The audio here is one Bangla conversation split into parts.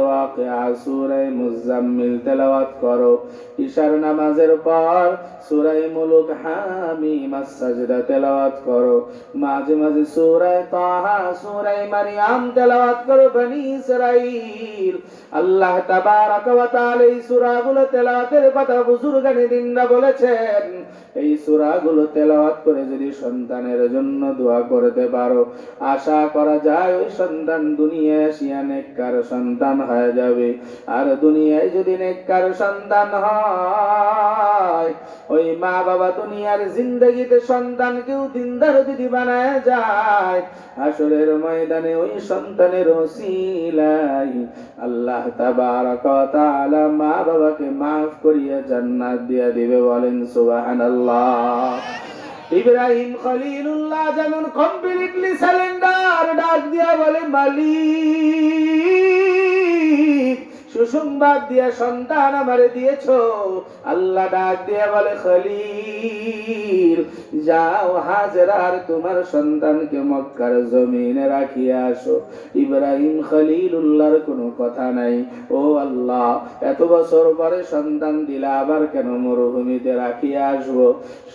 ওয়াকিয়া, সূরা মুজাম্মিল তেলাওয়াত করো। ইশার নামাজের পর সূরা মুলুক, হামিম, আস-সাজদা তেলাওয়াত করো। মাঝে মাঝে সূরা তাহা, সূরা মারইয়াম তেলাওয়াত করো। বনি ইসরাঈল, আল্লাহ তাবারাক ওয়া তাআলা এই সূরাগুলো তেলাওয়াতের কথা বুজুর্গানে দিনরা বলেছেন। এই সূরাগুলো তেলাওয়াত করে যদি সন্তানের জন্য দোয়া করতে পারো, আশা করা যায় ওই সন্তান দুনিয়ায় আসিয়া নেককার সন্তান হয়ে যাবে। আর দুনিয়ায় যদি নেককার সন্তান হয়, ওই মা বাবা দুনিয়ার জিন্দেগিতে সন্তানকেও দিনদার যদি বানায় যায়, হাসরের ময়দানে ওই সন্তানের ওসিলায় আল্লাহ তাবারাক ওয়া তাআলা মা বাবাকে মাফ করিয়া জান্নাত দিয়ে দিবে। বলেন সুবহানাল্লাহ। ইব্রাহিম খলিলুল্লাহ যেমন কমপ্লিটলি সারেন্ডার, ডাক দিয়া বলে মালিক সুসংবাদ দিয়া সন্তান আমারে দিয়েছো। আল্লাহ ডাক দিয়া বলে খলিল, যাও হাজেরা আর তোমার সন্তানকে মক্কার জমিনে রাখিয়া আসো। ইব্রাহিম খলিলুল্লাহর কোনো কথা নাই। ও আল্লাহ, এত বছর পরে সন্তান দিলা, আবার কেন মরুভূমিতে রাখিয়া আসবো?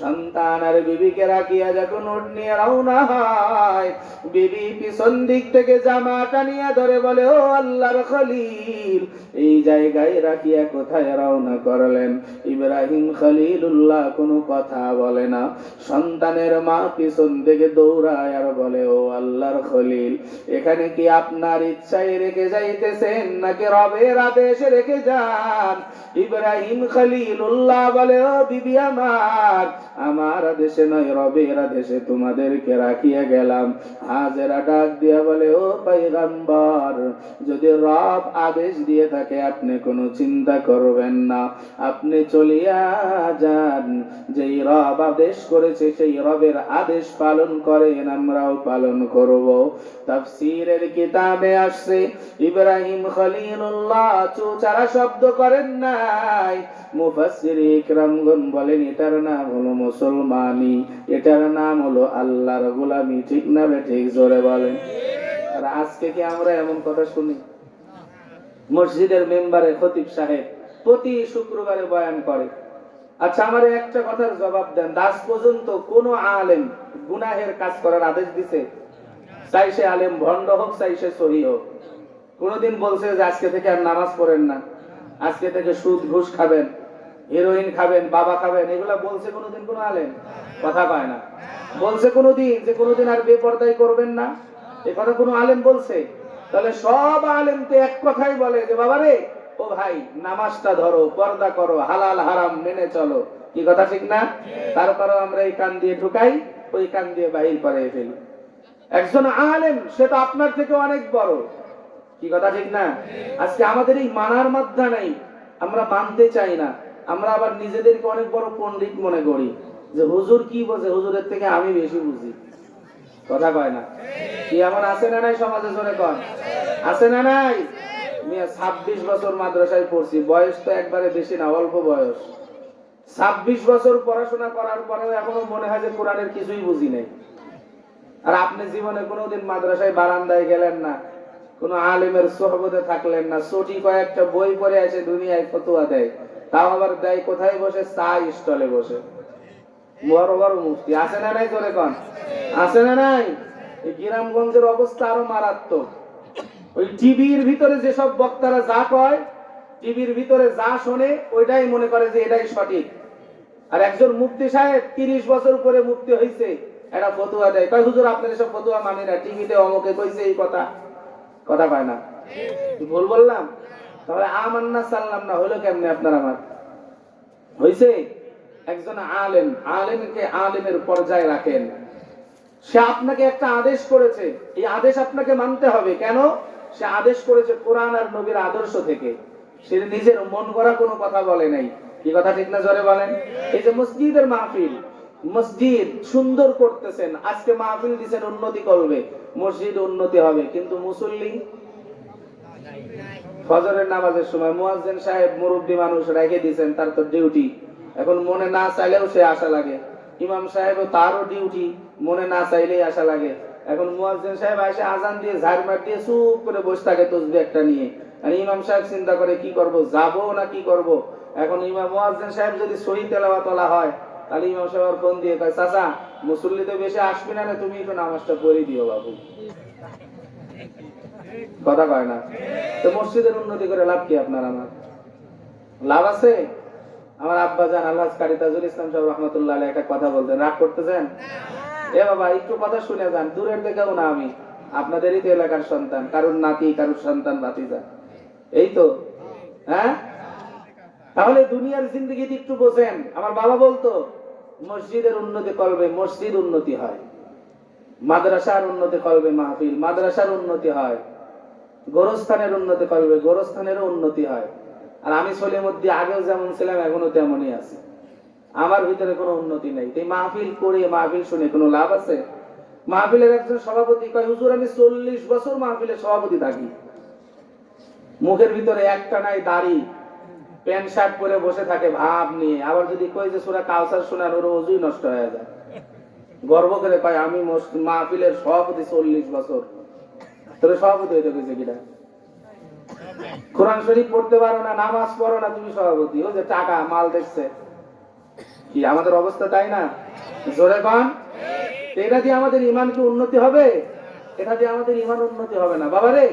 সন্তান আর বিবিকে রাখিয়া যখন উট নিয়ে রওনা হয়, বিবি পিছন দিক থেকে জামা টানিয়া ধরে বলে, ও আল্লাহর খলিল, এই জায়গায় রাখিয়া কোথায় রওনা করলেন? ইব্রাহিম খলিলুল্লাহ কোনো কথা বলে না। সন্তানের মা পিছন থেকে দৌড়ায় আর বলে, ও আল্লাহর খলিল, এখানে কি আপনার ইচ্ছায় রেখে যাইতেছেন নাকি রবের আদেশে রেখে যান? ইব্রাহিম খলিলুল্লাহ বলে, ও বিবি আমার, আমার আদেশে নয় রবের আদেশে তোমাদেরকে রাখিয়া গেলাম। হাজেরা ডাক দিয়া বলে, ও পয়গম্বর, যদি রব আদেশ দিয়ে থাকে আপনি কোনো চিন্তা করবেন না, আপনি চলিয়া যান। যেই রব আদেশ করেছে সেই রবের আদেশ পালন করেন, আমরাও পালন করব। তাফসীরের কিতাবে আসছে ইব্রাহিম খলিলুল্লাহ চুচারা শব্দ করেন নাই। মুফাসসির ইকরামগণ বলেন এটার নাম হলো মুসলমানি, এটার নাম হলো আল্লাহর গোলামি। ঠিক না ঠিক? জোরে বলেন। আর আজকে কি আমরা এমন কথা শুনি? মসজিদের মেম্বারে খতিব সাহেব প্রতি শুক্রবারে বয়ান করে। আচ্ছা, আমার একটা কথার জবাব দেন, আজ পর্যন্ত কোন আলেম গুনাহের কাজ করার আদেশ দিছে? চাই সে আলেম ভণ্ড হোক, চাই সে সহি হোক। কোনদিন বলছে যে আজকে থেকে আর নামাজ পড়েন না, আজকে থেকে সুদ ঘুষ খাবেন, হেরোইন খাবেন, বাবা খাবেন, এগুলা বলছে কোনদিন কোন আলেম? কথা পায় না। বলছে কোনদিন যে কোনদিন আর বেপরদাই করবেন না? এ কথা কোন আলেম বলছে? তাহলে সব আলেম তো এক কথাই বলে যে বাবা রে, ও ভাই, নামাজটা ধরো, পর্দা করো, হালাল হারাম মেনে চলো। কি কথা ঠিক না? তারপরও আমরা এই কান দিয়ে ঢুকাই, ওই কান দিয়ে বাহির করে ফেলি। একজন আলেম সে তো আপনার থেকে অনেক বড়। কি কথা ঠিক না? আজকে আমাদের এই মানার মাধ্যা নেই, আমরা মানতে চাই না। আমরা আবার নিজেদেরকে অনেক বড় পণ্ডিত মনে করি, যে হুজুর কি বোঝে, হুজুরের থেকে আমি বেশি বুঝি। কথা কয় না? কি এমন আছে না নাই সমাজে? জোরে কন, আছে না নাই? 26 বছর মাদ্রাসায় পড়ছি, বয়স তো একবারে বেশি না, অল্প বয়স। 26 বছর পড়াশোনা করার পরেও এখনো মনে হয় যে কোরআনের কিছুই বুঝি নাই। আর আপনি জীবনে কোনোদিন মাদ্রাসায় বারান্দায় গেলেন না, কোন আলেমের সোহবতে থাকলেন না, ছোটি কয়েকটা বই পড়ে এসে দুনিয়ায় ফতোয়া দেয়, তাও আবার দেয় কোথায় বসে? চা স্টলে বসে। বড় বড় মুফতি আছে না নাই? জোরে কন, আছে না নাই? এই গ্রামগঞ্জের অবস্থা আরো মারাত্মক। ওই টিভির ভিতরে যেসব বক্তারা যা কয়, টিভির ভিতরে যা শোনে, ওইটাই মনে করে যে এটাই সঠিক। আর একজন মুফতি সাহেব 30 বছর পরে মুফতি হয়েছে, একটা ফতোয়া দেয়, কয় হুজুর আপনার এসব ফতোয়া মানে না, টিভিতে অমুকে কইছে এই কথা। কথা পায় না? ভুল বললাম? তাহলে আমান্না সাল্লাম না হলো কেমনে আপনার আমার? হইছে? একজন আলেম, আলেমকে আলেমের পর্যায়ে রাখেন। সে আপনাকে একটা আদেশ করেছে, এই আদেশ আপনাকে মানতে হবে। কেন? সে আদেশ করেছে কোরআন আর নবীর আদর্শ থেকে। সে নিজের মন গড়া কোনো কথা বলে নাই। কি কথা ঠিক না? জোরে বলেন। এই যে মসজিদের মাহফিল, মসজিদ সুন্দর করতেছেন, আজকে মাহফিল দিচ্ছেন উন্নতি করবে, মসজিদ উন্নতি হবে, কিন্তু মুসল্লি ফজরের নামাজের সময় মুয়াজ্জিন সাহেব মুরব্বী মানুষ রেখে দিয়েছেন, তার তো ডিউটি, এখন মনে না চাইলেও সে আশা লাগে। ইমাম সাহেবও তারও ডিউটি, মনে না চাইলেই আশা লাগে। এখন মুয়াজ্জিন সাহেব এসে আজান দিয়ে ঝাড়মার দিয়ে চুপ করে বসে থাকে তসবিহ একটা নিয়ে, আর ইমাম সাহেব চিন্তা করে কি করব, যাব না কি করব। এখন ইমাম মুয়াজ্জিন সাহেব যদি সহি তেলাওয়াত তোলা হয়, তাহলে ইমাম সাহেব ফোন দিয়ে কয়, চাচা মুসল্লি তো বেশি আসবি না, তুমি একটু নামাজটা পড়ে দিও বাবু। কথা কয় না? তো মসজিদের উন্নতি করে লাভ কি আপনার আমার? লাভ আছে? আমার আব্বা জান আলহাজ কারি তাজুল ইসলাম সাহেব রহমতুল্লাহ আলাইহি একটা কথা বলতেন, রাগ করতেছেন? এ বাবা একটু কথা শুনে যান, দূরের থেকেও না, আমি আপনাদেরই তো এলাকার সন্তান, কারুর নাতি, কারুর সন্তান, ভাতিজা, এই তো। হ্যাঁ, তাহলে দুনিয়ার জিন্দগিতে একটু বোঝেন। আমার বাবা বলতো, মসজিদের উন্নতি করবে মসজিদ উন্নতি হয়, মাদ্রাসার উন্নতি করবে মাহফিল, মাদ্রাসার উন্নতি হয়, গোরস্থানের উন্নতি করবে গোরস্থানেরও উন্নতি হয়। আর আমি ছেলের মধ্যে আগেও যেমন ছিলাম এখনো তেমনই আছি, আমার ভিতরে কোনো উন্নতি নেই। তাই মাহফিল করে মাহফিল শুনে কোনো লাভ আছে? মাহফিলের একজন সভাপতি কয়, হুজুর আমি 40 বছর মাহফিলের সভাপতি থাকি, মুখের ভিতরে একটা নাই দাড়ি, প্যান্ট শার্ট পরে বসে থাকে ভাব নিয়ে, আবার যদি কই যে সূরা কাউসার শোনার, ওর ওযুই নষ্ট হয়ে যায়। গর্ব করে কয় আমি মাহফিলের সভাপতি 40 বছর। তোর সভাপতি হইতে কইছে কিনা? কোরআন শরীফ পড়তে পারো না, নামাজ পড়ো না, তুমি সভাপতি? ও যে টাকা মাল দেখছে কি আমাদের অবস্থা, তাই না? জোরে কন। এটা দিয়ে আমাদের ঈমান কি উন্নতি হবে? এটা দিয়ে আমাদের ঈমান উন্নতি হবে না বাবারে।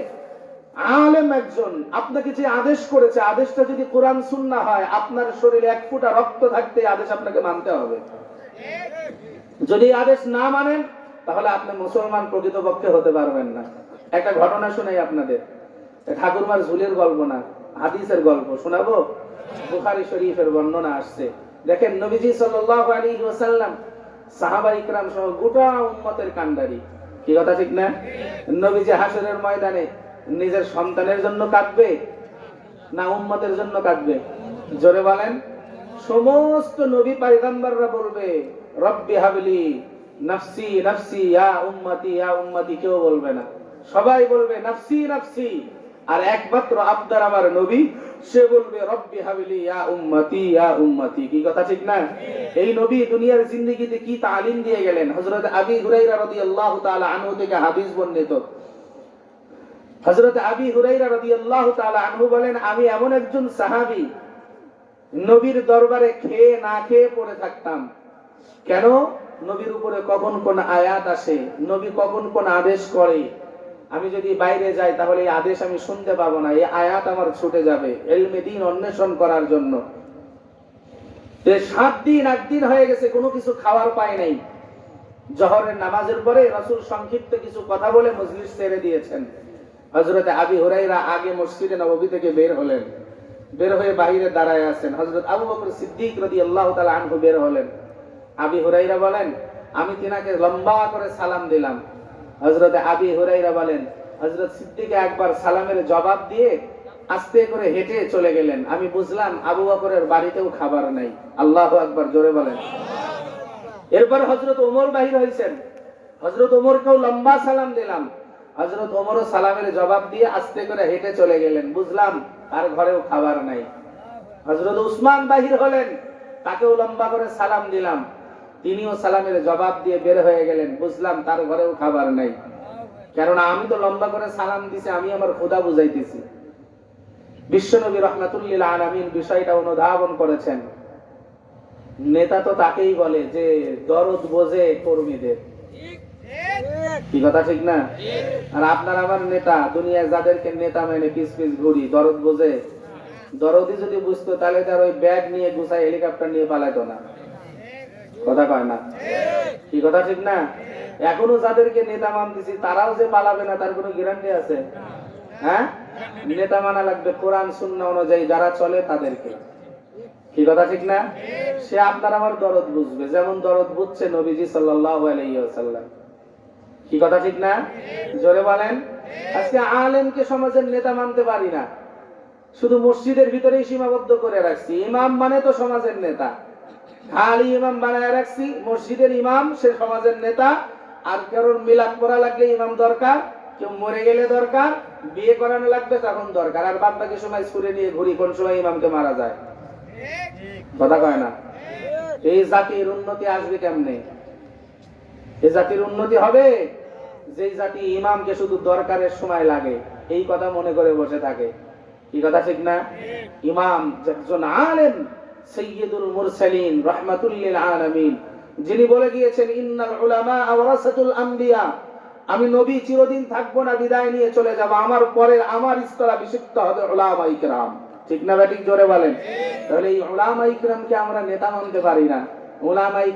আলেম একজন আপনাকে যে আদেশ করেছে, আদেশটা যদি কোরআন সুন্নাহ হয়, আপনার শরীরে এক ফোঁটা রক্ত থাকতে আদেশ আপনাকে মানতে হবে। যদি আদেশ না মানেন, তাহলে আপনি মুসলমান প্রকৃতপক্ষে হতে পারবেন না। একটা ঘটনা শোনাই আপনাদের, ঠাকুরমার ঝুলের গল্প না, হাদিসের গল্প শোনাবো। বুখারী শরীফের বর্ণনা আসছে। দেখেন নবীজি সাল্লাল্লাহু আলাইহি ওয়াসাল্লাম সাহাবা ইকরাম সহ গোটা উম্মতের কান্ডারি, কি কথা ঠিক না? নবীজি হাসরের ময়দানে নিজের সন্তানের জন্য কাঁদবে না উম্মতের জন্য কাঁদবে? জোরে বলেন। সমস্ত নবী পয়গম্বররা বলবে রব্বি হাবলি নাফসি নাফসি ইয়া উম্মতি, কেউ বলবে না, সবাই বলবে নাফসি নাফসি। আর একমাত্র আপনার আমার নবী, সে বলবে রব্বি হাবলি ইয়া উম্মতি। কি কথা ঠিক না? এই নবী দুনিয়ার জিন্দেগিতে কি তালিম দিয়ে গেলেন। হযরত আবী হুরায়রা রাদিয়াল্লাহু তাআলা আনহু থেকে হাদিস বর্ণিত। হযরত আবী হুরায়রা রাদিয়াল্লাহু তাআলা আনহু বলেন, আমি এমন একজন সাহাবী, নবীর দরবারে খেয়ে না খেয়ে পড়ে থাকতাম। কেন? নবীর উপরে কখন কোন আয়াত আসে, নবী কখন কোন আদেশ করে, আমি যদি বাইরে যাই তাহলে এই আদেশ আমি শুনতে পাবো না, এই আয়াত আমার ছুটে যাবে ইলমে দ্বীন অন্বেষণ করার জন্য। 7 দিন 8 দিন হয়ে গেছে কোনো কিছু খাওয়ার পায় নাই। জোহরের নামাজের পরে রাসূল সংক্ষিপ্ত কিছু কথা বলে মজলিস ছেড়ে দিয়েছেন। হযরত আবী হুরায়রা আগে মসজিদে নববী থেকে বের হলেন, বের হয়ে বাইরে দাঁড়ায় আছেন। হযরত আবু বকর সিদ্দিক রাদিয়াল্লাহু তাআলা আনহু বের হলেন। আবী হুরায়রা বলেন, আমি তিনাকে লম্বা করে সালাম দিলাম। হযরত আবী হুরায়রা বলেন, হযরত সিদ্দিক একবার সালামের জবাব দিয়ে আস্তে করে হেঁটে চলে গেলেন। আমি বুঝলাম আবু বকরের বাড়িতেও খাবার নাই। আল্লাহু আকবার, জোরে বলেন। এরপর হযরত ওমর বাহির হয়েছেন, হযরত ওমরকেও লম্বা সালাম দিলাম। হযরত ওমরও সালামের জবাব দিয়ে আস্তে করে হেঁটে চলে গেলেন, বুঝলাম তার ঘরেও খাবার নাই। হযরত উসমান বাহির হলেন, তাকেও লম্বা করে সালাম দিলাম, তিনিও সালামের জবাব দিয়ে বের হয়ে গেলেন, বুঝলাম তার ঘরেও খাবার নাই। কারণ আমি তো লম্বা করে সালাম দিছি, আমি আমার খোদা বুঝাইতেছি। বিশ্বনবী রাহমাতুল লিল আলামিন বিষয়টা অনুধাবন করেছেন। নেতা তো তাকেই বলে যে দরদ বোঝে কর্মীদের, কি কথা ঠিক না? আর আপনার আমার নেতা, দুনিয়ায় যাদেরকে নেতা মানে পিস পিস ঘুরি, দরদ বোঝে? দরদি যদি বুঝতো তাহলে তার ওই ব্যাগ নিয়ে গুছাই হেলিকপ্টার নিয়ে পালাইতো না। কথা কয় না? কি কথা ঠিক না? এখনো যাদেরকে নেতা মানতেছি তারাও যে পালাবে না তার কোনো গ্যারান্টি আছে? হ্যাঁ, নেতা মানা লাগবে কোরআন সুন্নাহ অনুযায়ী, যারা চলে তাদেরকে। কি কথা ঠিক না? সে আপনার আমার দরদ বুঝবে, যেমন দরদ বুঝছে নবীজি সাল্লাল্লাহু আলাইহি ওয়াসাল্লাম। কি কথা ঠিক না? জোরে বলেন। আজকে আলেমকে সমাজের নেতা মানতে পারি না, শুধু মসজিদের ভিতরেই সীমাবদ্ধ করে রাখছি। ইমাম মানে তো সমাজের নেতা, খালি ইমাম বানায় রাখছি। মসজিদের ইমাম সে সমাজের নেতা। আর কারোর মিলাদ পড়া লাগলে ইমাম দরকার, কেউ মরে গেলে দরকার, বিয়ে করানো লাগবে তখন দরকার। আর বাদ বাকি সময় ছুরে নিয়ে ঘুরি কোন সময় ইমামকে মারা যায়। কথা কয় না? এই জাতির উন্নতি আসবে কেমনে? এই জাতির উন্নতি হবে যেই জাতি ইমামকে শুধু দরকারের সময় লাগে এই কথা মনে করে বসে থাকে। কি কথা ঠিক না? ইমাম একজন আলেম সাইয়্যিদুল মুরসালিন রাহমাতুল লিল আলামিন, যিনি বলে গিয়েছেন ইন্নাল উলামা ওয়ারাসাতুল আমবিয়া, আমি নবী চিরদিন থাকবো না, বিদায় নিয়ে চলে যাব, আমার পরে আমার স্থলাভিষিক্ত হবে উলামায়ে কিরাম। ঠিক না বেঠিক? জোরে বলেন। তাহলে এই উলামায়ে কিরামকে আমরা নেতা মানতে পারি না। উলামায়ে